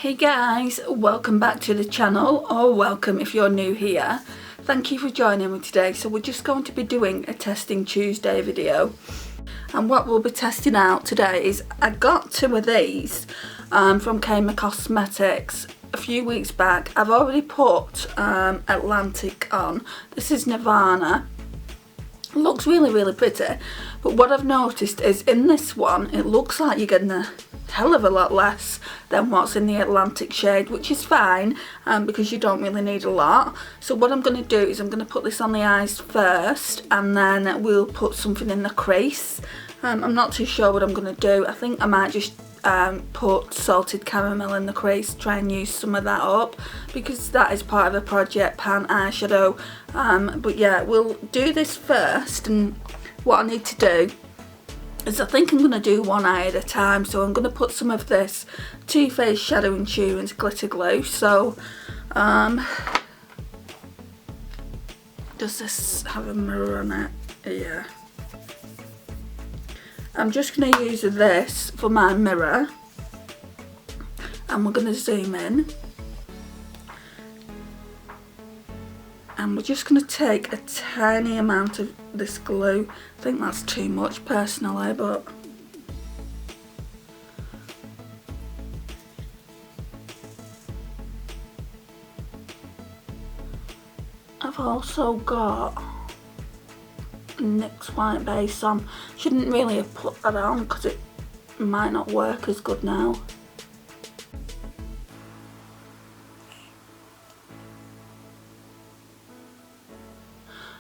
Hey guys, welcome back to the channel, or welcome if you're new here. Thank you for joining me today. So we're just going to be doing a Testing Tuesday video, and what we'll be testing out today is I got two of these from Kaima Cosmetics a few weeks back. I've already put Atlantic on. This is Nirvana. Looks really pretty, but what I've noticed is in this one it looks like you're getting a hell of a lot less than what's in the Atlantic shade, which is fine because you don't really need a lot. So what I'm going to do is I'm going to put this on the eyes first, and then we'll put something in the crease. I'm not too sure what I'm going to do. I think I might just put salted caramel in the crease, try and use some of that up because that is part of the Project Pan eyeshadow. But yeah, we'll do this first, and what I need to do is I think I'm going to do one eye at a time. So I'm going to put some of this Too Faced Shadow Insurance glitter glue. So does this have a mirror on it? Yeah. I'm just going to use this for my mirror, and we're going to zoom in, and we're just going to take a tiny amount of this glue. I think that's too much personally, but I've also got NYX white base on. Shouldn't really have put that on because it might not work as good now.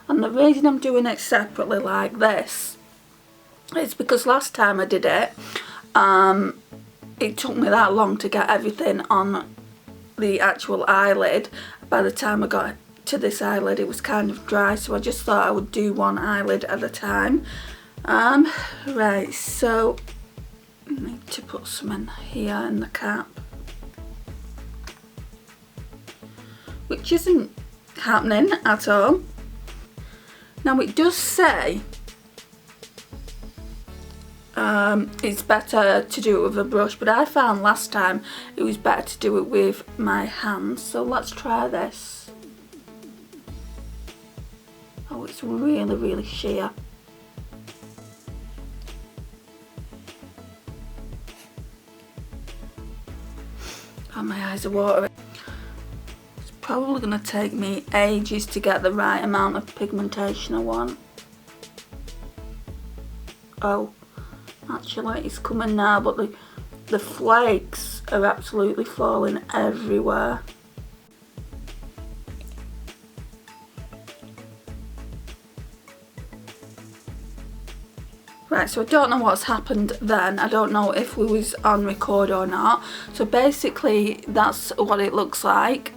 And the reason I'm doing it separately like this is because last time I did it, it took me that long to get everything on the actual eyelid. By the time I got to this eyelid it was kind of dry, so I just thought I would do one eyelid at a time. Right, so I need to put some in here in the cap, which isn't happening at all. Now it does say it's better to do it with a brush, but I found last time it was better to do it with my hands, so let's try this. Oh, it's really sheer. Oh, my eyes are watering. It's probably going to take me ages to get the right amount of pigmentation I want. Oh, actually it's coming now, but the flakes are absolutely falling everywhere. Right, so I don't know what's happened then. I don't know if we was on record or not. So basically that's what it looks like.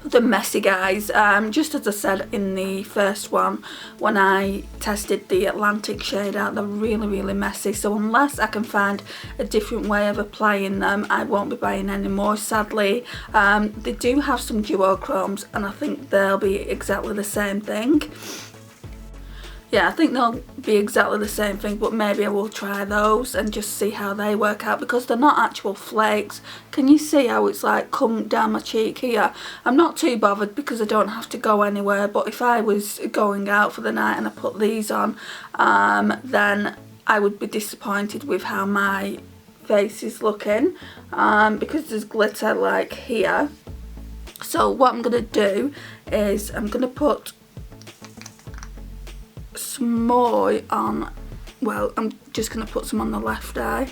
The messy guys, just as I said in the first one when I tested the Atlantic shade out, they're really messy. So unless I can find a different way of applying them, I won't be buying any more, sadly. They do have some duochromes, and I think they'll be exactly the same thing. Yeah, I think they'll be exactly the same thing, but maybe I will try those and just see how they work out, because they're not actual flakes. Can you see how it's like come down my cheek here? I'm not too bothered because I don't have to go anywhere, but if I was going out for the night and I put these on, then I would be disappointed with how my face is looking, because there's glitter like here. So what I'm going to do is I'm going to put some more on, well, I'm just going to put some on the left eye.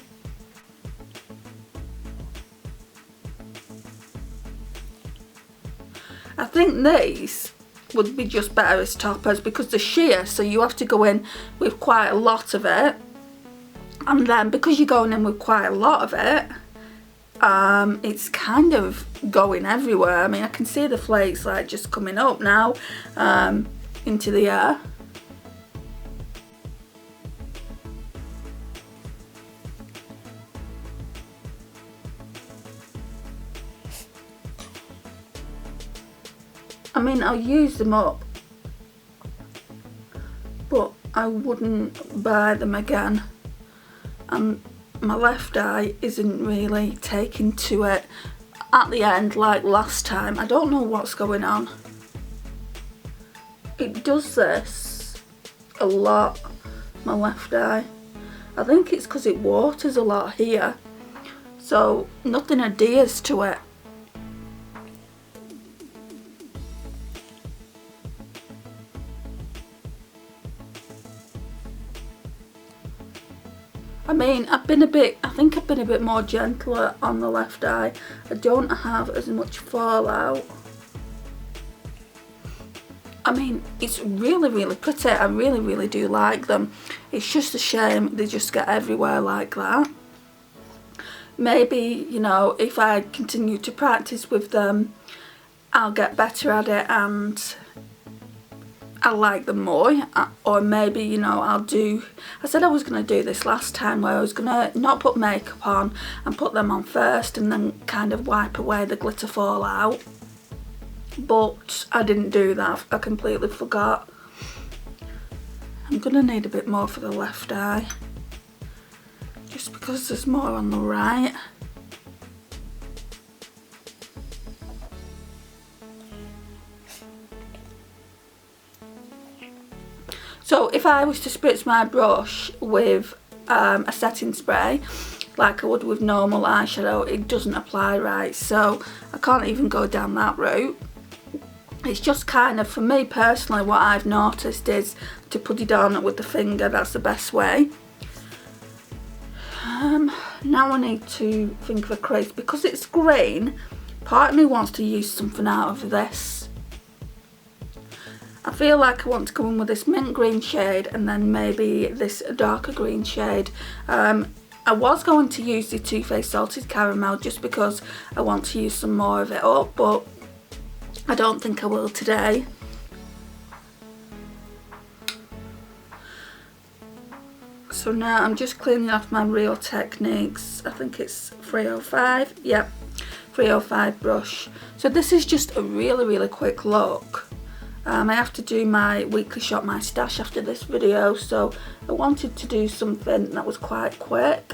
I think these would be just better as toppers because they're sheer, so you have to go in with quite a lot of it, and then because you're going in with quite a lot of it, it's kind of going everywhere. I mean, I can see the flakes like just coming up now into the air. I mean, I'll use them up, but I wouldn't buy them again. my left eye isn't really taking to it at the end like last time. I don't know what's going on. It does this a lot, my left eye. I think it's because it waters a lot here, so nothing adheres to it. I mean, I think I've been a bit more gentler on the left eye. I don't have as much fallout. I mean, it's really, really pretty. I really, really do like them. It's just a shame they just get everywhere like that. Maybe, you know, if I continue to practice with them, I'll get better at it and I like them more. Or maybe, you know, I said I was going to do this last time where I was going to not put makeup on and put them on first and then kind of wipe away the glitter fallout. But I didn't do that. I completely forgot. I'm going to need a bit more for the left eye, just because there's more on the right. So if I was to spritz my brush with a setting spray like I would with normal eyeshadow, it doesn't apply right, so I can't even go down that route. It's just kind of, for me personally, what I've noticed is to put it on with the finger. That's the best way. Now I need to think of a crease. Because it's green, part of me wants to use something out of this. I feel like I want to go in with this mint green shade and then maybe this darker green shade. I was going to use the Too Faced Salted Caramel just because I want to use some more of it up, but I don't think I will today. So now I'm just cleaning off my Real Techniques. I think it's 305. Yep, 305 brush. So this is just a really, really quick look. I have to do my weekly shop my stash after this video, so I wanted to do something that was quite quick.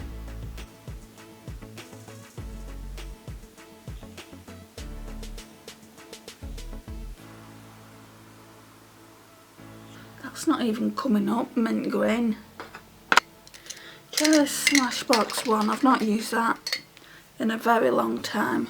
That's not even coming up, mint green. Try this Smashbox one. I've not used that in a very long time.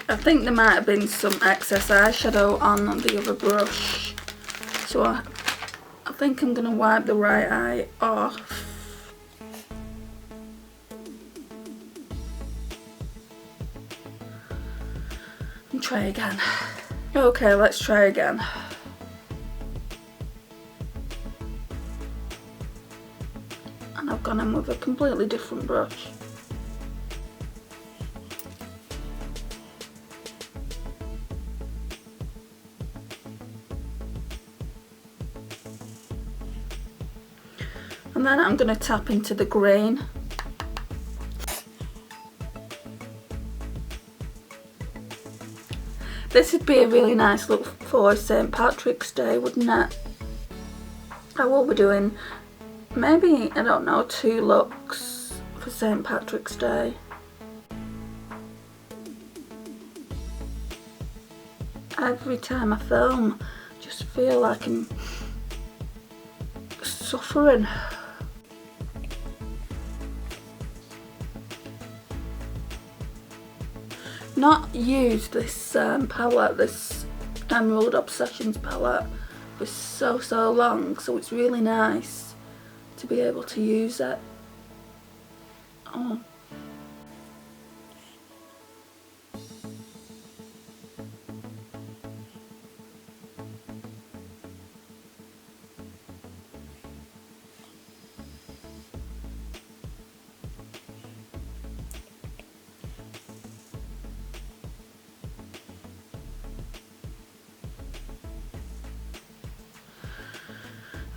I think there might have been some excess eyeshadow on the other brush, so I think I'm going to wipe the right eye off. And try again. Okay, let's try again. And I've gone in with a completely different brush. And then I'm going to tap into the green. This would be a really nice look for St. Patrick's Day, wouldn't it? I will be doing maybe, I don't know, 2 looks for St. Patrick's Day. Every time I film, I just feel like I'm suffering. Not used this palette, this Emerald Obsessions palette for so long, so it's really nice to be able to use it. Oh.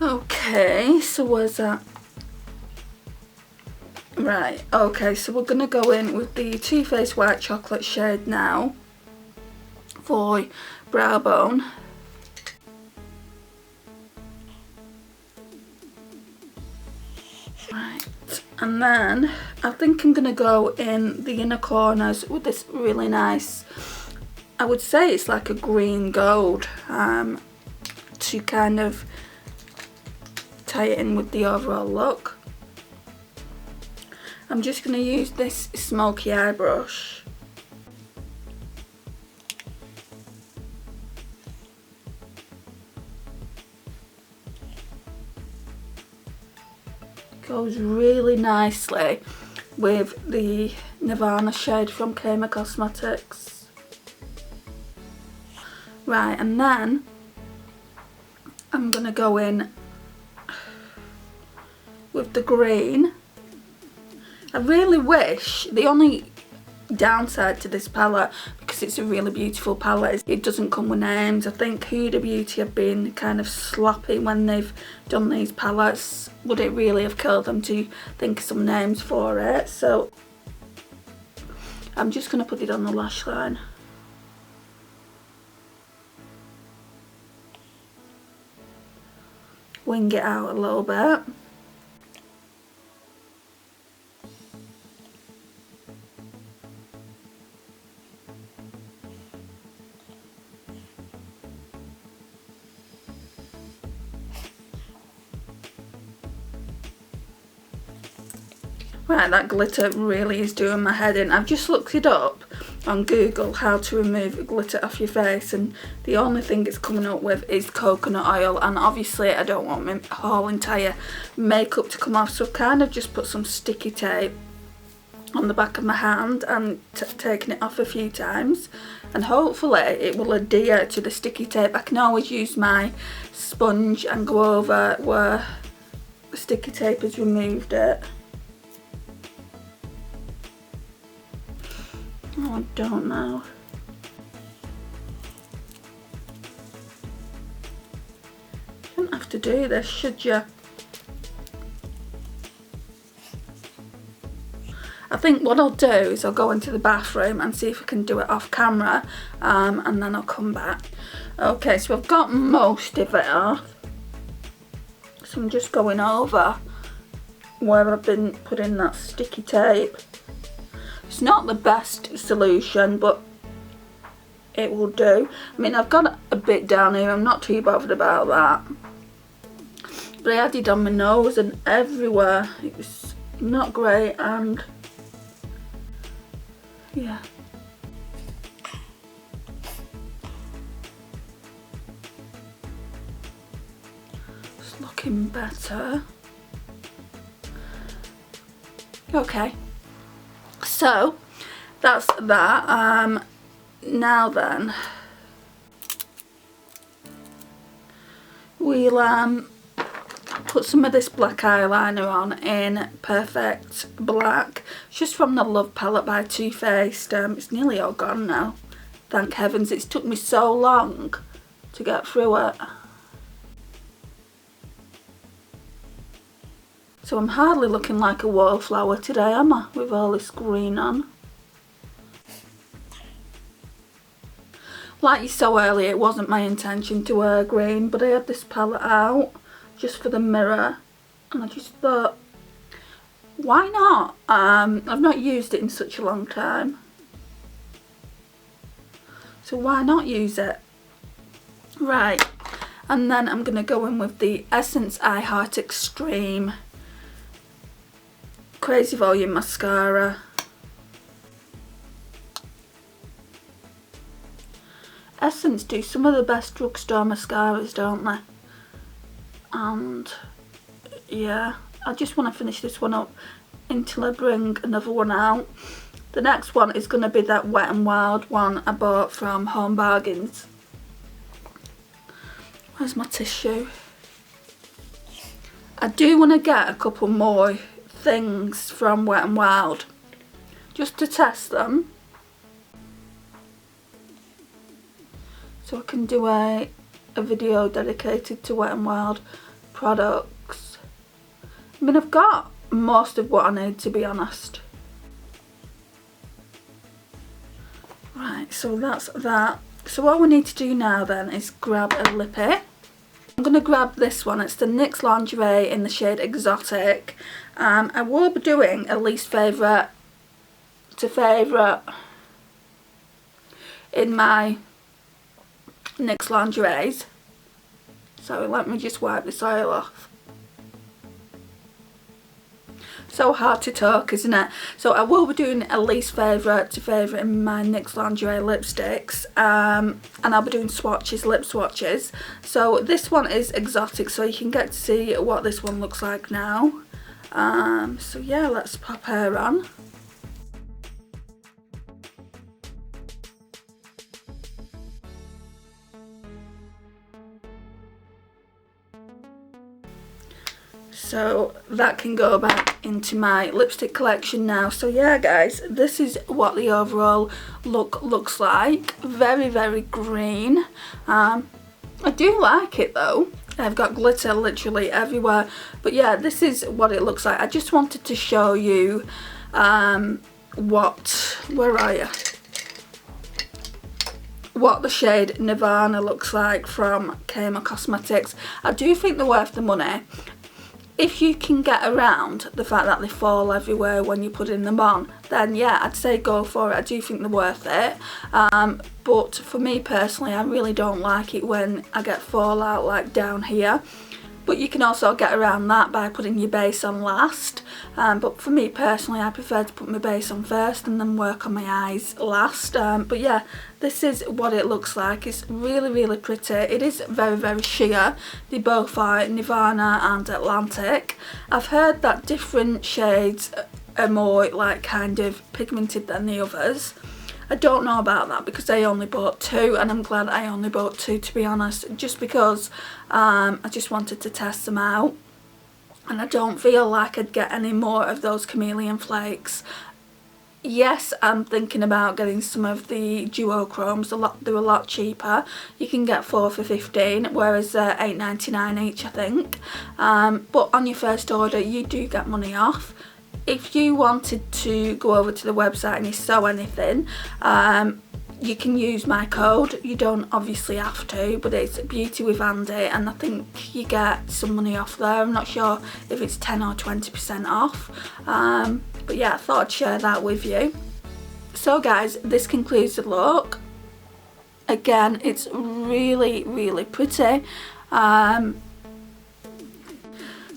Okay, so where's that? Right, okay, so we're going to go in with the Too Faced White Chocolate shade now for brow bone. Right, and then I think I'm going to go in the inner corners with this really nice, I would say it's like a green gold, to kind of tie it in with the overall look. I'm just going to use this smoky eye brush. Goes really nicely with the Nirvana shade from Kaima Cosmetics. Right, and then I'm going to go in with the green. I really wish, the only downside to this palette, because it's a really beautiful palette, is it doesn't come with names. I think Huda Beauty have been kind of sloppy when they've done these palettes. Would it really have killed them to think of some names for it? So I'm just going to put it on the lash line. Wing it out a little bit. Right, that glitter really is doing my head in. I've just looked it up on Google, how to remove glitter off your face, and the only thing it's coming up with is coconut oil, and obviously I don't want my whole entire makeup to come off, so I've kind of just put some sticky tape on the back of my hand and taken it off a few times, and hopefully it will adhere to the sticky tape. I can always use my sponge and go over where the sticky tape has removed it. Oh, I don't know. You shouldn't have to do this, should you? I think what I'll do is I'll go into the bathroom and see if I can do it off camera, and then I'll come back. Okay, so I've got most of it off. So I'm just going over where I've been putting that sticky tape. It's not the best solution, but it will do. I mean, I've got a bit down here, I'm not too bothered about that. But I had it on my nose and everywhere. It was not great, and yeah. It's looking better. Okay. So that's that. Now then, we'll put some of this black eyeliner on in Perfect Black. It's just from the Love palette by Too Faced. It's nearly all gone now. Thank heavens, it's took me so long to get through it. So I'm hardly looking like a wallflower today, am I, with all this green on? Like you saw earlier, it wasn't my intention to wear green, but I had this palette out just for the mirror, and I just thought, why not? I've not used it in such a long time, so why not use it? Right, and then I'm going to go in with the Essence I Heart Extreme Crazy Volume Mascara. Essence do some of the best drugstore mascaras, don't they? And yeah, I just want to finish this one up until I bring another one out. The next one is going to be that Wet n Wild one I bought from Home Bargains. Where's my tissue? I do want to get a couple more things from Wet n Wild just to test them, so I can do a video dedicated to Wet n Wild. products. I mean, I've got most of what I need, to be honest. Right, so that's that. So what we need to do now then is grab a lippy. I'm going to grab this one. It's the NYX Lingerie in the shade Exotic. I will be doing a least favourite to favourite in my NYX lingeries. So let me just wipe this oil off. So hard to talk, isn't it? So I will be doing a least favourite to favourite in my NYX lingerie lipsticks, and I'll be doing swatches, lip swatches. So this one is Exotic, so you can get to see what this one looks like now. So yeah, let's pop her on. So that can go back into my lipstick collection now. So yeah guys, this is what the overall look looks like. Very, very green. I do like it though. I've got glitter literally everywhere. But yeah, this is what it looks like. I just wanted to show you where are you? What the shade Nirvana looks like from Kaima Cosmetics. I do think they're worth the money. If you can get around the fact that they fall everywhere when you're putting them on, then yeah, I'd say go for it. I do think they're worth it. But for me personally, I really don't like it when I get fallout like down here. But you can also get around that by putting your base on last. But for me personally, I prefer to put my base on first and then work on my eyes last. But yeah, this is what it looks like. It's really, really pretty. It is very, very sheer. They both are Nirvana and Atlantic. I've heard that different shades are more like kind of pigmented than the others. I don't know about that because I only bought two, and I'm glad I only bought two, to be honest, just because I just wanted to test them out, and I don't feel like I'd get any more of those Chameleon Flakes. Yes, I'm thinking about getting some of the duochromes. They're a lot cheaper. You can get 4 for $15, whereas they're $8.99 each, I think. But on your first order, you do get money off. If you wanted to go over to the website and you sew anything, you can use my code. You don't obviously have to, but it's Beauty with Andy, and I think you get some money off there. I'm not sure if it's 10 or 20% off. But yeah, I thought I'd share that with you. So guys, this concludes the look. Again, it's really, really pretty.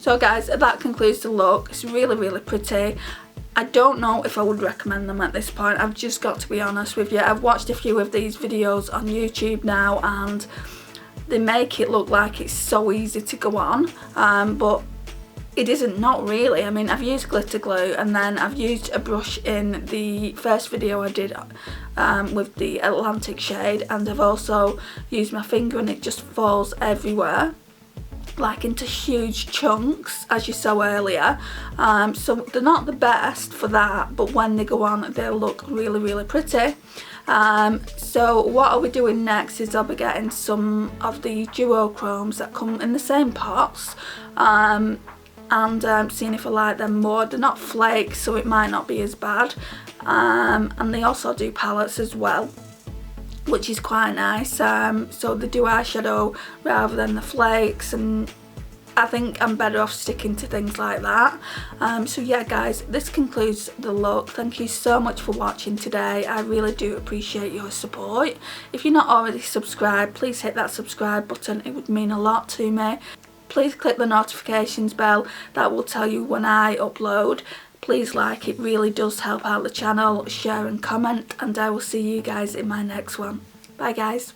So guys, that concludes the look. It's really, really pretty. I don't know if I would recommend them at this point. I've just got to be honest with you. I've watched a few of these videos on YouTube now, and they make it look like it's so easy to go on, but it isn't, not really. I mean, I've used glitter glue, and then I've used a brush in the first video I did with the Atlantic shade, and I've also used my finger, and it just falls everywhere, like into huge chunks, as you saw earlier. So they're not the best for that, but when they go on, they look really, really pretty. So what I'll be doing next is I'll be getting some of the duochromes that come in the same pots, and seeing if I like them more. They're not flakes, so it might not be as bad, and they also do palettes as well, which is quite nice. So they do eyeshadow rather than the flakes, and I think I'm better off sticking to things like that. So yeah guys, this concludes the look. Thank you so much for watching today. I really do appreciate your support. If you're not already subscribed, please hit that subscribe button. It would mean a lot to me. Please click the notifications bell. That will tell you when I upload. Please like, it really does help out the channel. Share and comment, and I will see you guys in my next one. Bye guys.